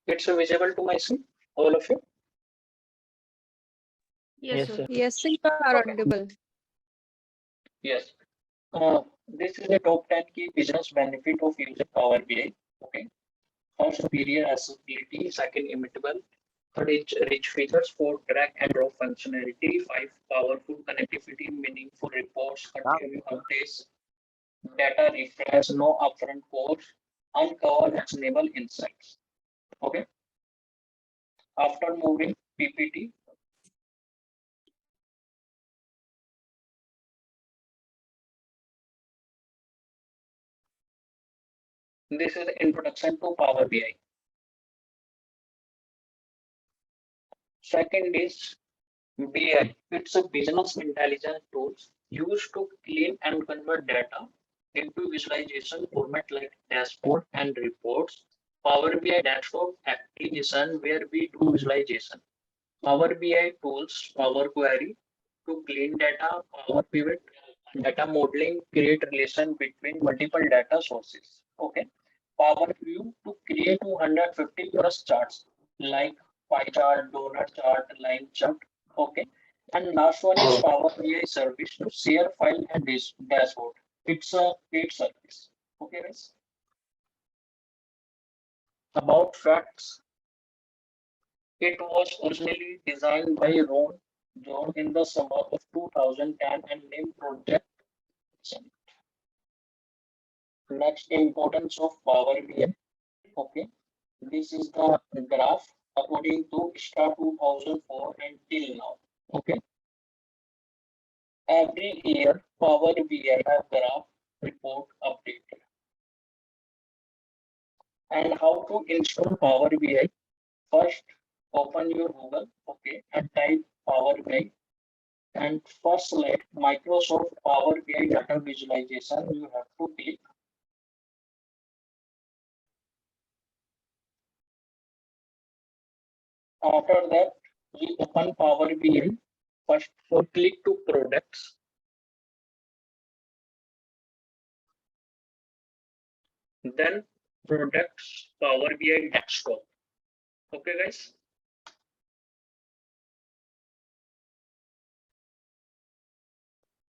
It's visible to my screen, all of you? Yes, sir. Yes, sir, you are audible. Yes. This is the top 10 key business benefit of using Power BI. Okay. First, superior accessibility. Second, immutable. Third is rich features. Four, drag and drop functionality. Five, powerful connectivity, meaningful reports, continuous updates, data refresh, no upfront cost, uncover actionable insights. Okay. After moving PPT, this is the introduction to Power BI. Second is BI. It's a business intelligence tools used to clean and convert data into visualization format like dashboard and reports. Power BI desktop application where we do visualization. Power BI tools, Power Query to clean data, Power Pivot, data modeling, create relation between multiple data sources. Okay. Power View to create 250 plus charts like pie chart, donut chart, line chart. Okay. And last one is Power BI service to share file and dashboard. It's a paid service. Okay, guys. About facts, it was originally designed by Ron John in the summer of 2010 and named Project. Next, importance of Power BI. Okay, this is the graph according to STAR 2004 and till now. Okay, every year Power BI have graph report updated. And how to install Power BI? First, open your Google, okay, and type Power BI. And first select Microsoft Power BI data visualization. You have to click. After that, we open Power BI. First, for click to products. Then products Power BI desktop. Okay, guys.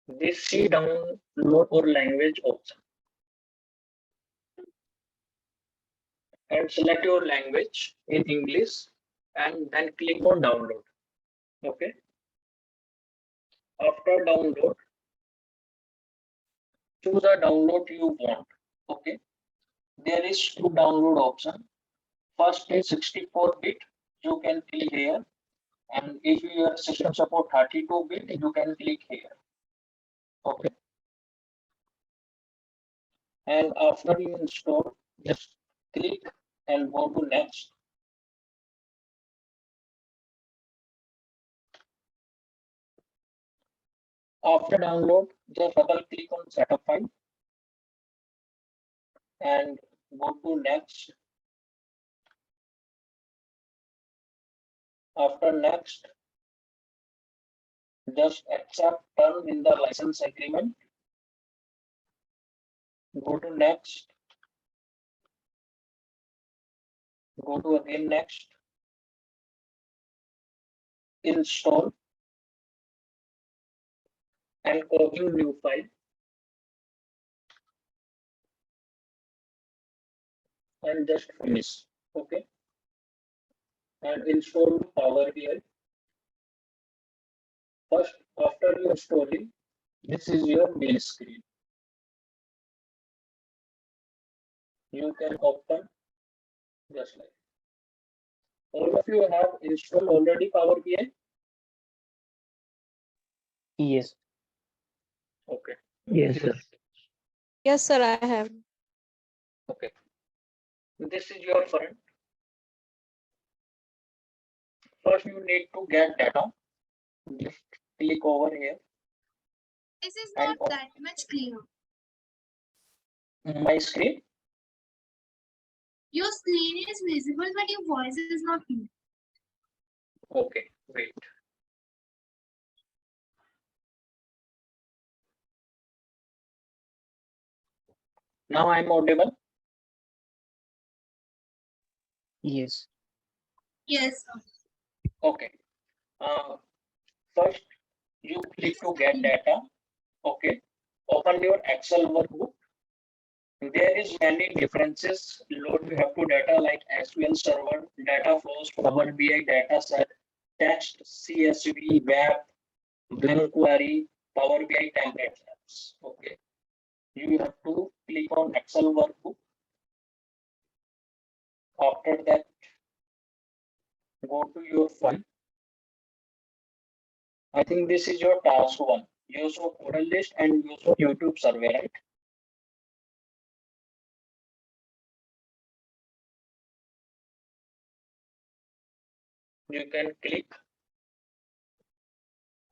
This see download or language option and select your language in English and then click on download. Okay. After download, choose a download you want. Okay. There is two download option. First is 64-bit. You can click here. And if your system support 32-bit, you can click here. Okay. And after you install, just click and go to next. After download, just double click on setup file and go to next. After next, just accept term in the license agreement. Go to next. Go to again next. Install and copy new file. And just finish. Okay. And install Power BI. First, after you installing, this is your main screen. You can open just like. All of you have installed already Power BI? Yes. Okay. Yes, sir. Yes, sir, I have. Okay. This is your front. First, you need to get data. Just click over here. This is not that much clear. My screen. Your screen is visible, but your voice is not clear. Okay, wait. Now I'm audible. Yes. Yes, sir. Okay. Uh, First, you click to get data. Okay. Open your Excel workbook. There is many differences. Load you have to data like SQL Server, data flows, Power BI data set, text, CSV, web, blank query, Power BI template apps. Okay. You have to click on Excel workbook. After that, go to your file. I think this is your task one. Use of order list and use of YouTube survey, right? You can click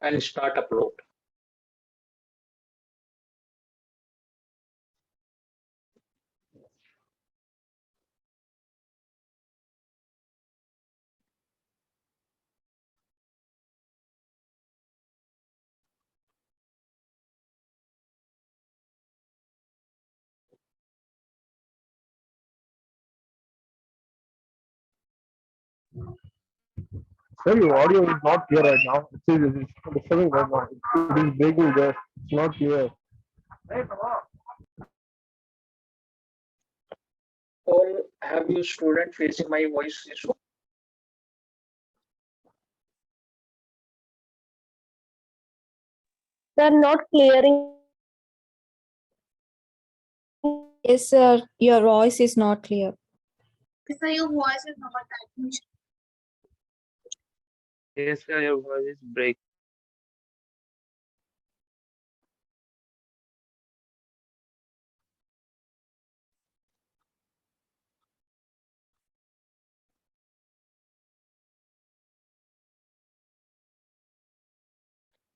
and start upload. Sir, your audio is not clear right now. It's disturbing right now. It is breaking there. It's not clear. Or have you student facing my voice issue? Sir, not clearing. Yes, sir. Your voice is not clear. Sir, your voice is not that much. Yes, sir, your voice is break.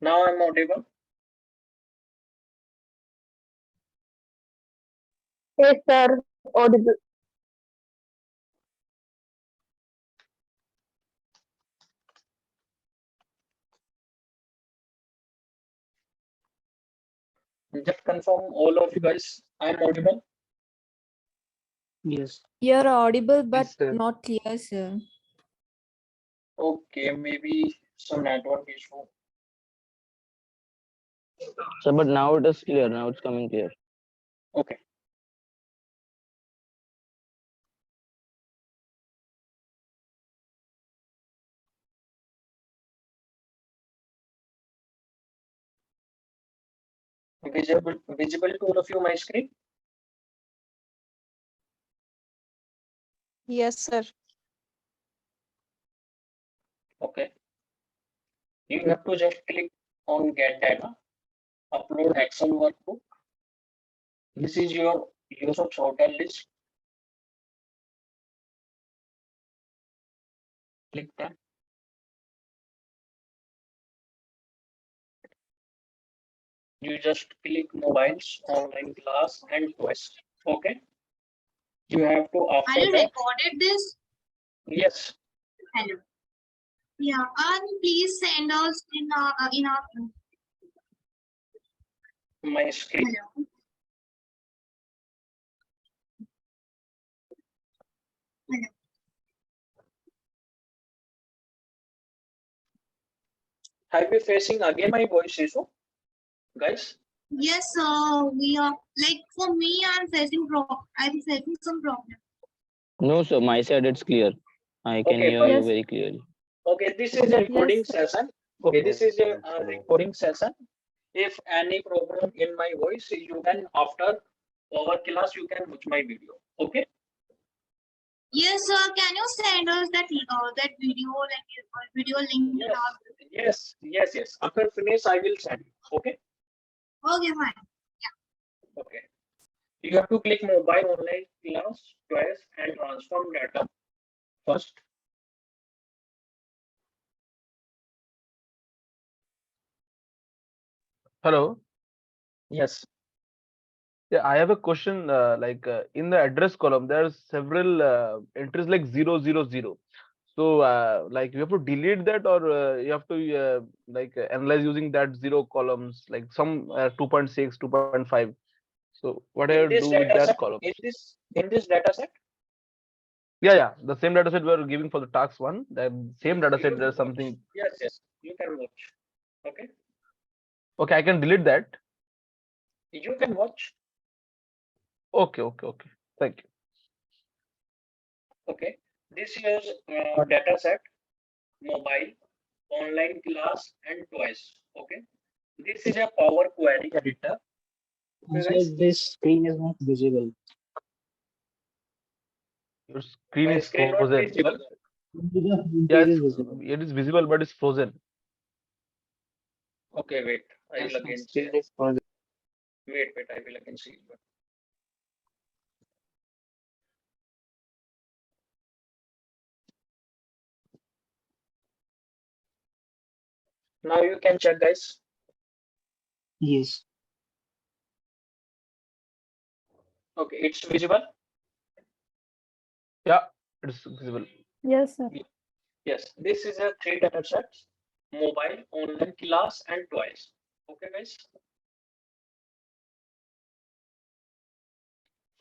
Now I'm audible. Yes, sir. Audible. Just confirm all of you guys. I'm audible. Yes. You're audible but Yes, sir. not clear, sir. Okay, maybe some network issue. So, but now it is clear. Now it's coming clear. Okay. Visible to all of you my screen. Yes, sir. Okay. You have to just click on get data, upload Excel workbook. This is your Yoshops hotel list. Click that. You just click mobiles, online class, and quest. Okay. You have to Are after you that. recorded this? Yes. Hello. Yeah, and please send us in our My screen. hello. Hello. Have you facing again my voice issue, guys? Yes, we are like for me, I'm facing some problem. No, sir. My side it's clear. I can Okay, hear but you Yes. very clearly. okay, this is a recording Yes. session. Okay, this is a recording session. If any problem in my voice, you can after our class you can watch my video. Okay. Yes, sir. Can you send us that video video link in Yes. our Yes. After finish, I will send you. Okay. Okay, fine. Okay. You have to click mobile online class twice and transform data first. Hello. Yes. Yeah, I have a question. In the address column, there's several entries like 000. So, you have to delete that, or you have to analyze using that zero columns, like some 2.6, 2.5. So, what do I In do this with data that set, columns? in this data set, Yeah, the same data set we are giving for the task 1, the same data set, there's something. Yes, you can watch. Okay, Okay, I can delete that. you can watch. Okay, thank you. Okay, this is data set, mobile, online class, and twice. Okay, this is a Power Query editor. Okay, So guys, this screen is not visible. Your screen my is screen not frozen. visible. Only the home Yeah, page is visible. it is visible, but it's frozen. Okay, wait, I Yes, will my again screen share. is frozen. Wait, I will again see. Now you can check, guys. Yes. Okay, it's visible. Yeah, it's visible. Yes, sir. Yes, this is a 3 data sets, mobile, online class, and twice. Okay, guys.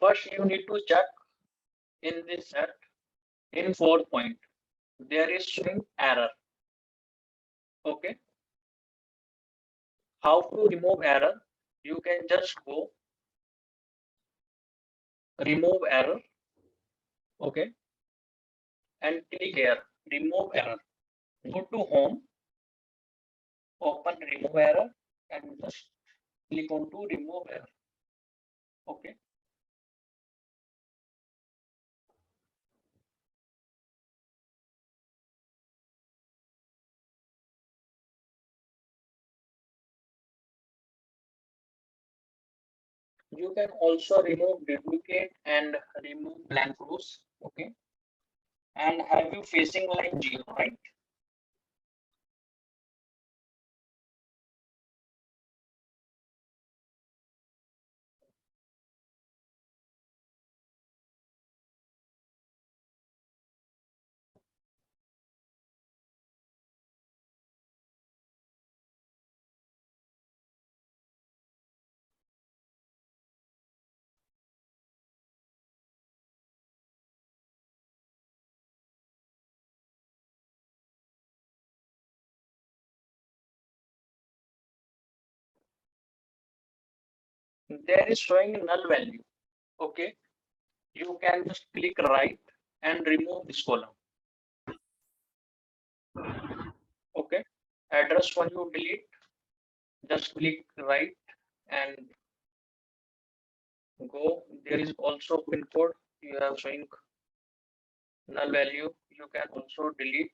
First, you need to check in this set in 4th point. There is showing error. Okay. How to remove error? You can just go remove error. Okay. And click here, remove error. Go to home, open remove error, and just click on to remove error. Okay. You can also remove duplicate and remove blank rows. Okay. And have you facing line 0, right? There is showing null value. Okay. You can just click right and remove this column. Okay. Address one you delete, just click right and go. There is also pin code. You have showing null value. You can also delete.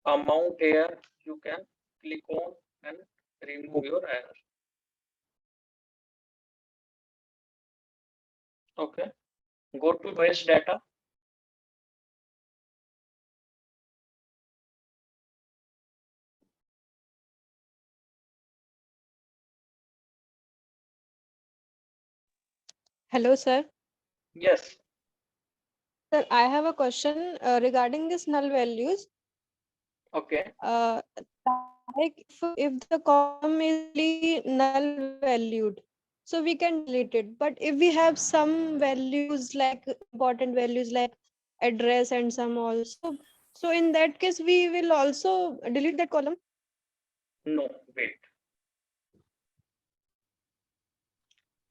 Amount here. You can click on and remove your error. Okay. Go to base data. Hello, sir. Yes. Sir, I have a question regarding this null values. Okay. Like if the column is only null valued, so we can delete it. But if we have some values like important values like address and some also, so in that case we will also delete that column. No, wait.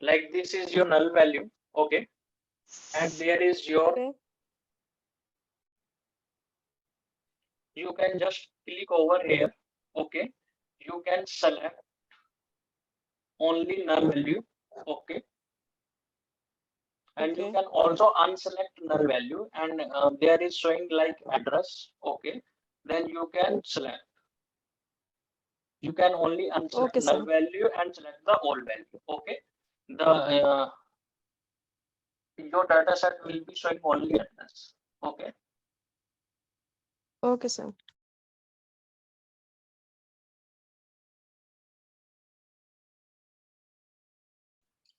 Like this is your null value. Okay. And there is your, Okay. you can just click over here. Okay. You can select only null value. Okay. And you Okay. can also unselect null value and there is showing like address. Okay. Then you can select. You can only unselect Okay, null sir. value and select the old value. Okay. The your data set will be showing only address. Okay. Okay, sir.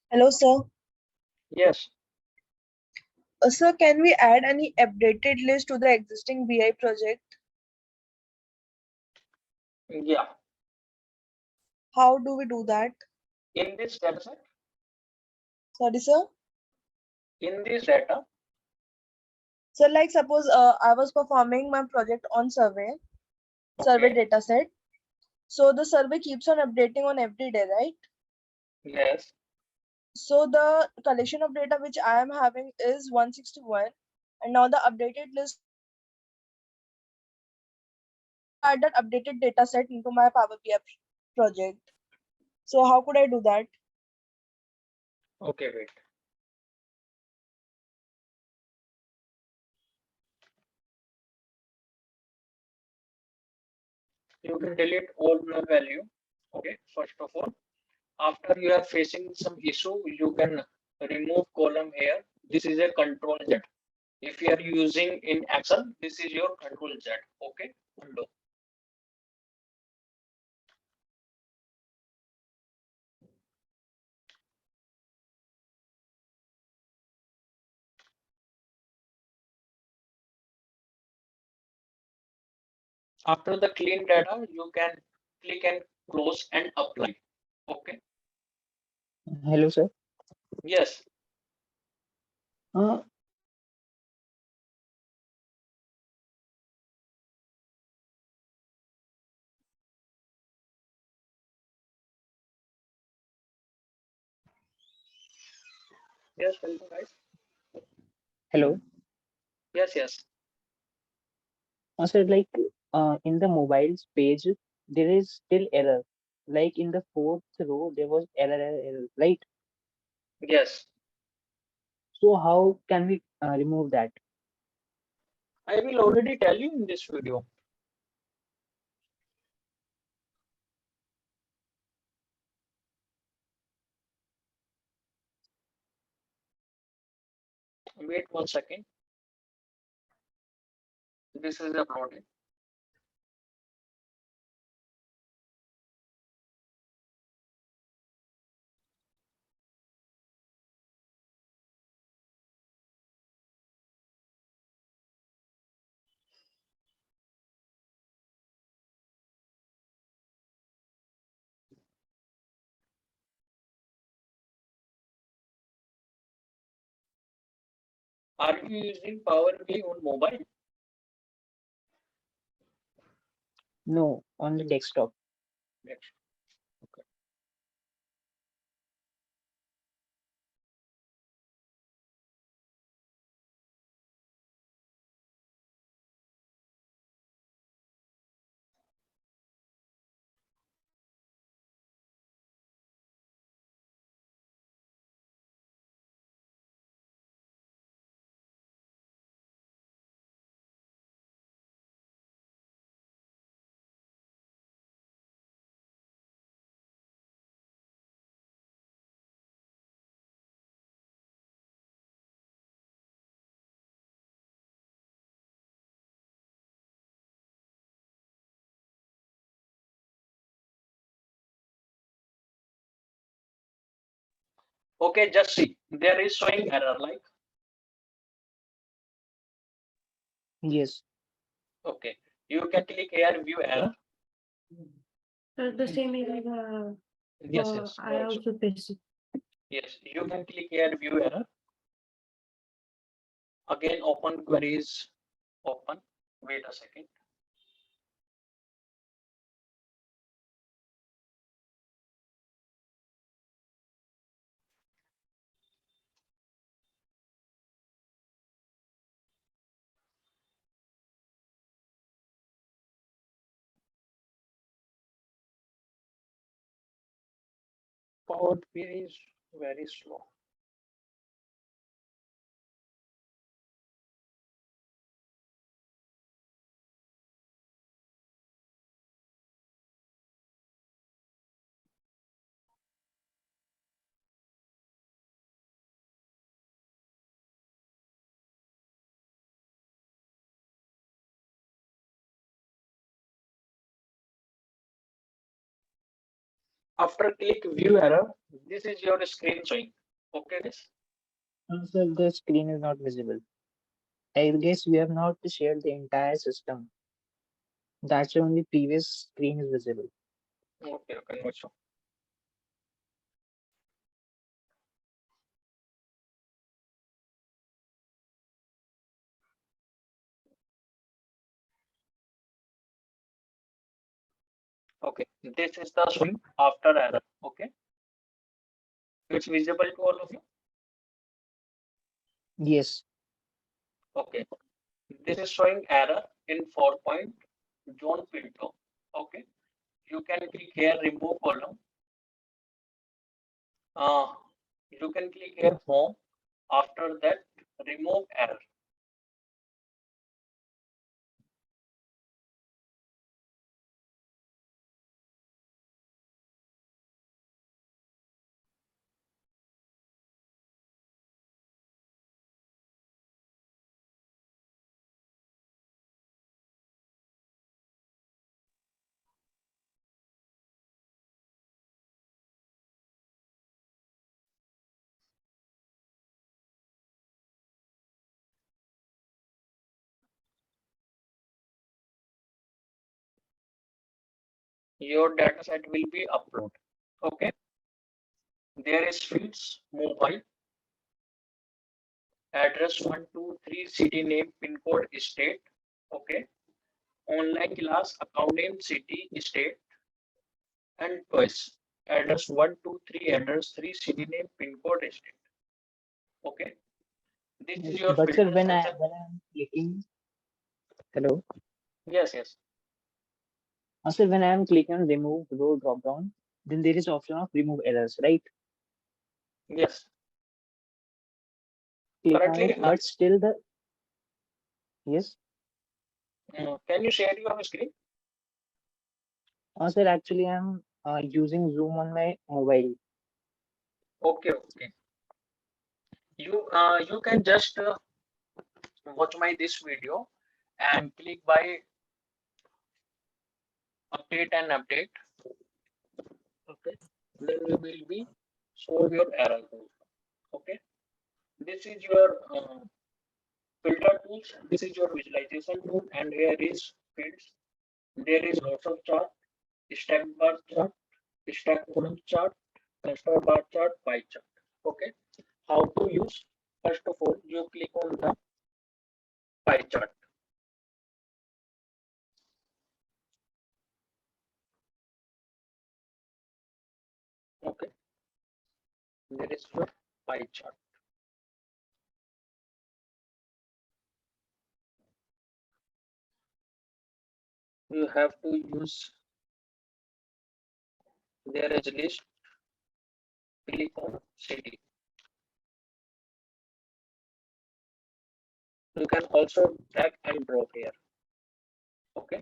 Hello, sir. Yes. Sir, can we add any updated list to the existing BI project? Yeah. How do we do that? In this data set, Sorry, sir. in this data, So like suppose I was performing my project on survey okay, data set. So the survey keeps on updating on every day, right? yes, So the collection of data which I am having is 161, and now the updated list add that updated data set into my Power BI project. So how could I do that? okay, wait. You can delete all null value. Okay, first of all, after you are facing some issue, you can remove column here. This is a control Z. If you are using in Excel, this is your control Z. Okay, undo. After the clean data, you can click and close and apply. Okay, Hello, sir. yes, Uh, yes, tell me guys. Hello. Yes, yes, Sir, like in the mobiles page, there is still error. Like in the fourth row, there was error, right? yes. So how can we remove that? I will already tell you in this video. Wait 1 second. This is uploaded. Are you using Power BI on mobile? No, on the desktop. Yes. Okay. Okay, just see. There is showing error like, Yes. okay. You can click here, view error. The same is Yes, yes. I also face it. Yes, you can click here, view error. Again, open queries, open. Wait a second. Power BI is very slow. After click view error, this is your screen showing. Okay, this. Sir, the screen is not visible. I guess we have not shared the entire system. That's only previous screen is visible. Okay, okay, no issue. Okay, this is the swing after error. Okay, it's visible to all of you. Yes. Okay, this is showing error in 4 point zone window. Okay, you can click here remove column. Uh, you can click here home. After that, remove error. Your data set will be uploaded. Okay, there is fields mobile address 123 city name pin code state. Okay, online class account name city state and twice address 123 address 3 city name pin code state. Okay, this is your But sir, filter section. when I'm clicking, hello. Yes. Sir, when I'm clicking on remove row drop down, then there is option of remove errors, right? Yes. Click on Currently, it, but still the yes. can you share your screen? Sir, actually I'm using Zoom on my mobile. Okay. You can just watch my this video and click by update and update. Okay. Then you will be solve your error code. Okay. This is your filter tools. This is your visualization tool, and here is fields. There is lots of chart, stack bar chart, stack column chart, cluster bar chart, pie chart. Okay. How to use? First of all, you click on the pie chart. Okay. There is your pie chart. You have to use there is list. Click on city. You can also drag and drop here. Okay.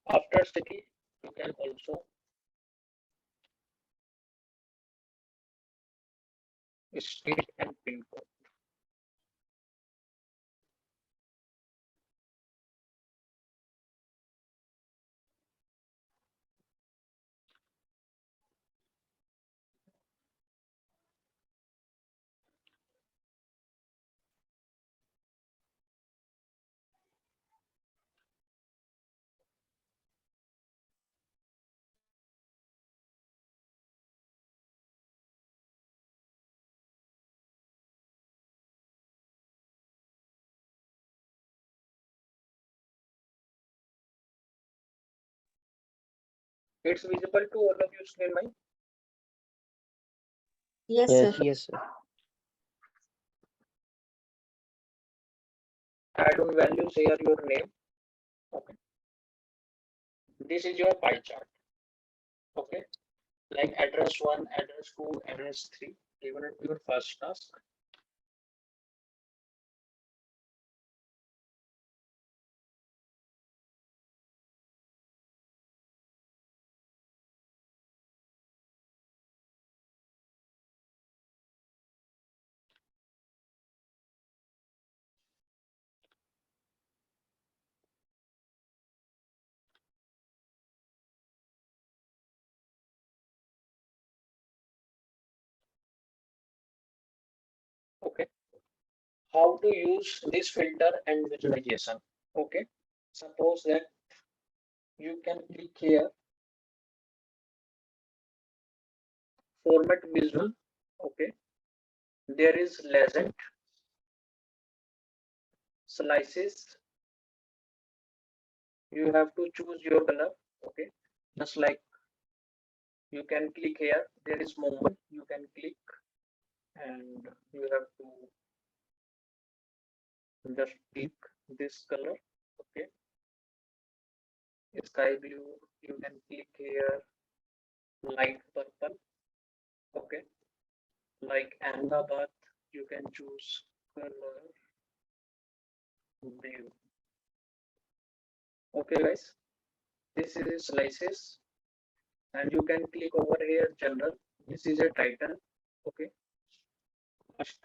After city, you can also state and pin code. It's visible to all of you screen, right? Yes, Yes. sir. Yes, sir. Add on values here your name. Okay. This is your pie chart. Okay. Like address 1, address 2, address 3, given at your first task. Okay. How to use this filter and visualization. Okay. Suppose that you can click here format visual. Okay. There is legend, slices, You have to choose your color. Okay, just like you can click here. There is moment. You can click, and you have to just click this color. Okay, sky blue. You can click here. Light purple. Okay, like Ahmedabad. You can choose color blue. Okay, guys. This is slices, and you can click over here general. This is a title. Okay, first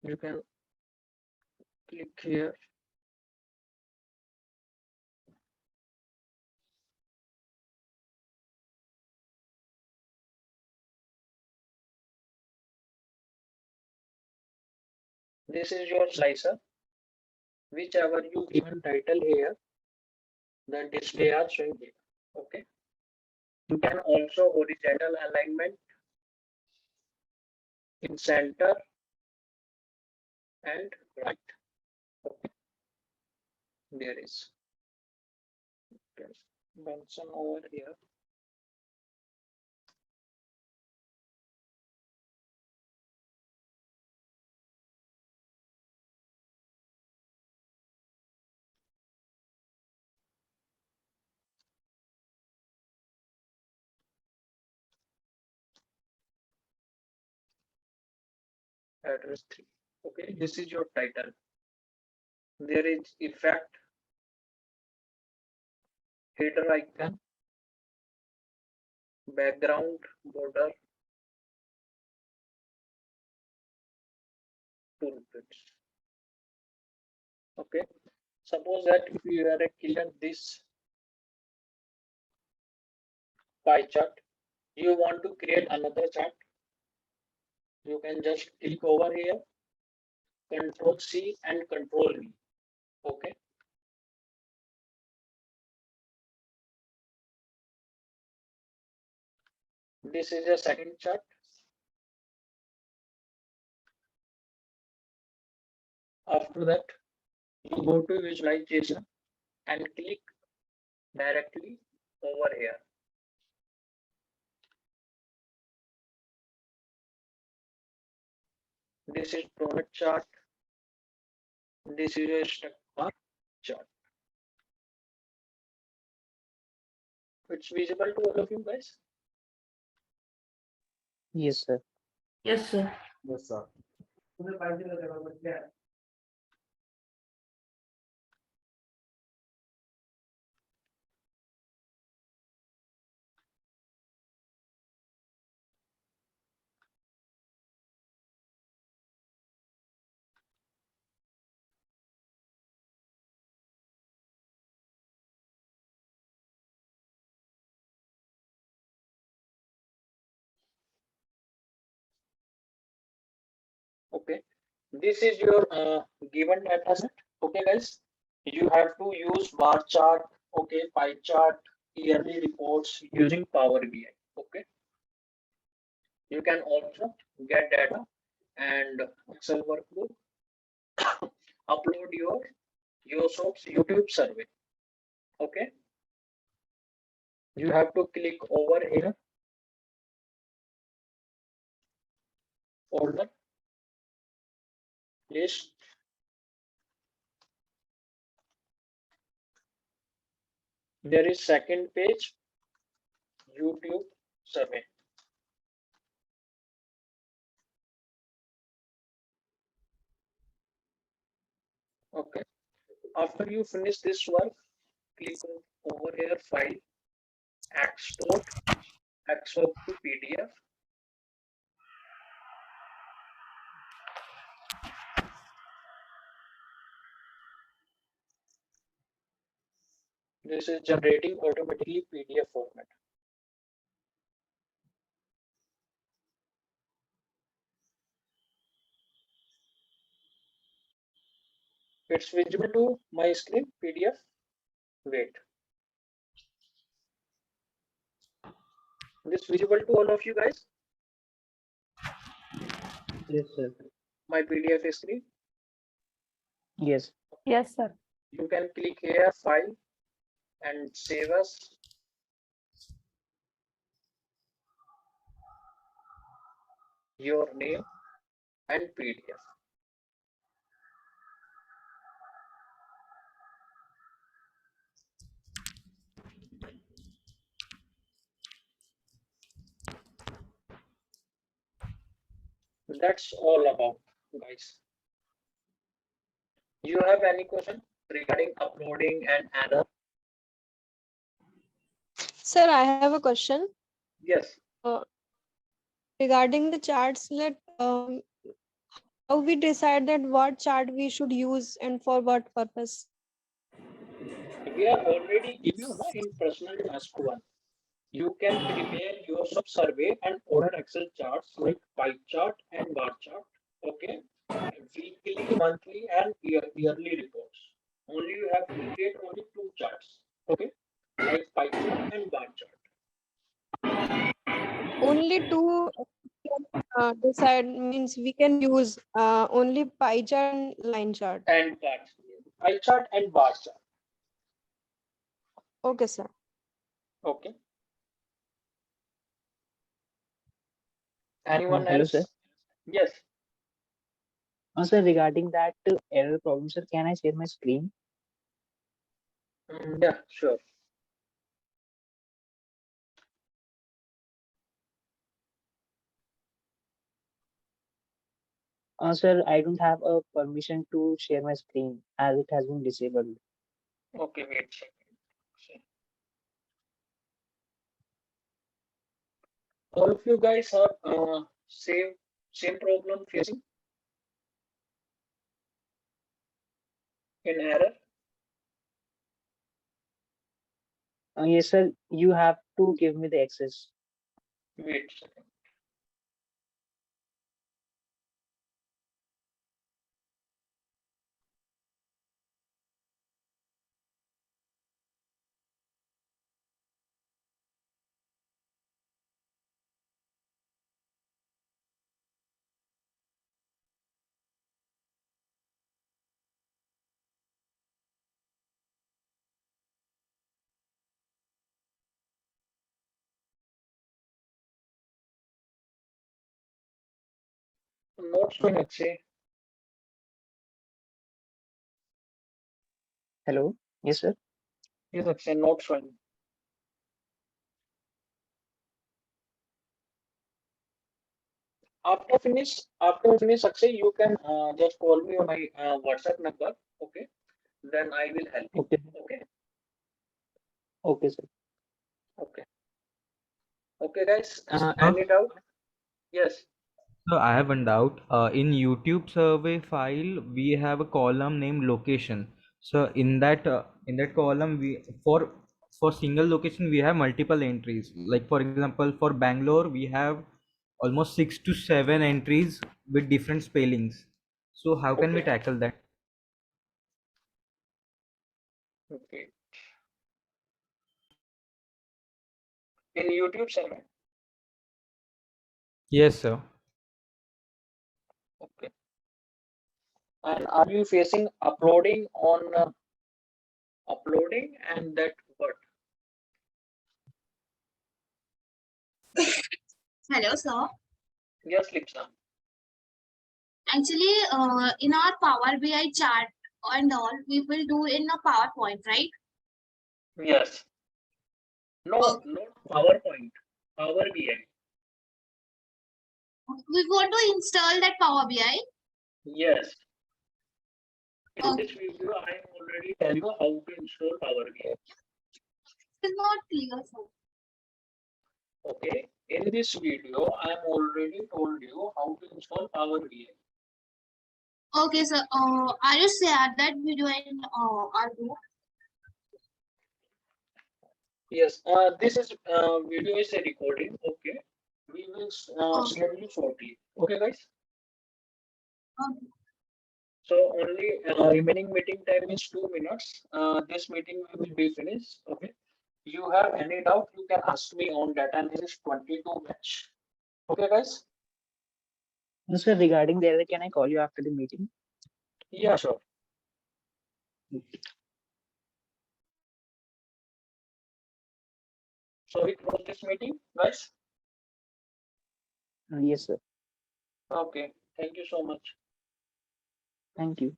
you can click here. This is your slicer. Whichever you given title here, the display are showing here. Okay, you can also horizontal alignment in center and right. Okay, there is mention over here. Address 3. Okay, this is your title. There is effect, header icon, background, border, toolkits. Okay, suppose that if you are a clear this pie chart, you want to create another chart, you can just click over here, Control C and Control V. Okay, this is a second chart. After that, you go to visualization and click directly over here. This is donut chart. This is a stack bar chart. It's visible to all of you guys. Yes, sir. Yes, sir. Yes, sir. Okay, this is your given data set. Okay, guys, you have to use bar chart, okay, pie chart, yearly reports using Power BI. Okay, you can also get data and Excel workbook, upload your Yoshops YouTube survey. Okay, you have to click over here, folder, list. There is second page, YouTube survey. Okay, after you finish this work, click over here, file, export to PDF. This is generating automatically PDF format. It's visible to my screen, PDF. Wait. This visible to all of you guys? Yes, sir. My PDF is free. Yes. Yes, sir. You can click here, file, and save as your name and PDF. That's all about, guys. You have any question regarding uploading and error? Sir, I have a question. Yes. Regarding the charts, how we decide that what chart we should use and for what purpose? We are already give you in personal task one. You can prepare your sub survey and order Excel charts like pie chart and bar chart. Okay. Weekly, monthly, and yearly reports. Only you have to create only two charts. Okay. Like pie chart and bar chart. Only two decide means we can use only pie chart and line chart. And bar pie chart and bar chart. Okay, sir. Okay. Anyone Hello, sir. else? Yes. Sir, regarding that error problem, sir, can I share my screen? Yeah, sure. Sir, I don't have a permission to share my screen as it has been disabled. Okay, wait. All of you guys are same problem facing in error. Yes, sir. You have to give me the access. Wait. Not showing Akshay. Hello. Yes, sir. Yes, Akshay, not showing. After finish, Akshay, you can just call me on my WhatsApp number. Okay. Then I will help you. Okay. Okay. Okay, sir. Okay. Okay, guys. So, Any doubt? Yes. so I have one doubt. In YouTube survey file, we have a column named location. So in that column, we for single location we have multiple entries. Like for example, for Bangalore, we have almost 6 to 7 entries with different spellings. So how can we Okay. tackle that? Okay. In YouTube server. Yes, sir. Okay. And are you facing uploading and that what? Hello, sir. Yes, Lipsa. Actually, in our Power BI chart and all, we will do in a PowerPoint, right? Yes. No, Okay. not PowerPoint. Power BI. We want to install that Power BI. Yes. In Okay. this video, I am already tell you how to install Power BI. It's not clear, sir. Okay. In this video, I am already told you how to install Power BI. Okay, sir. Are you share that video in our group? Yes. This is video is a recording. Okay. We will Okay. share you shortly. Okay, guys. Okay. So only remaining meeting time is 2 minutes. This meeting will be finished. Okay. You have any doubt, you can ask me on data analysis 22 batch. Okay, guys. No, sir, regarding the error, can I call you after the meeting? Yeah, sure. So we close this meeting, guys. Yes, sir. Okay. Thank you so much. Thank you.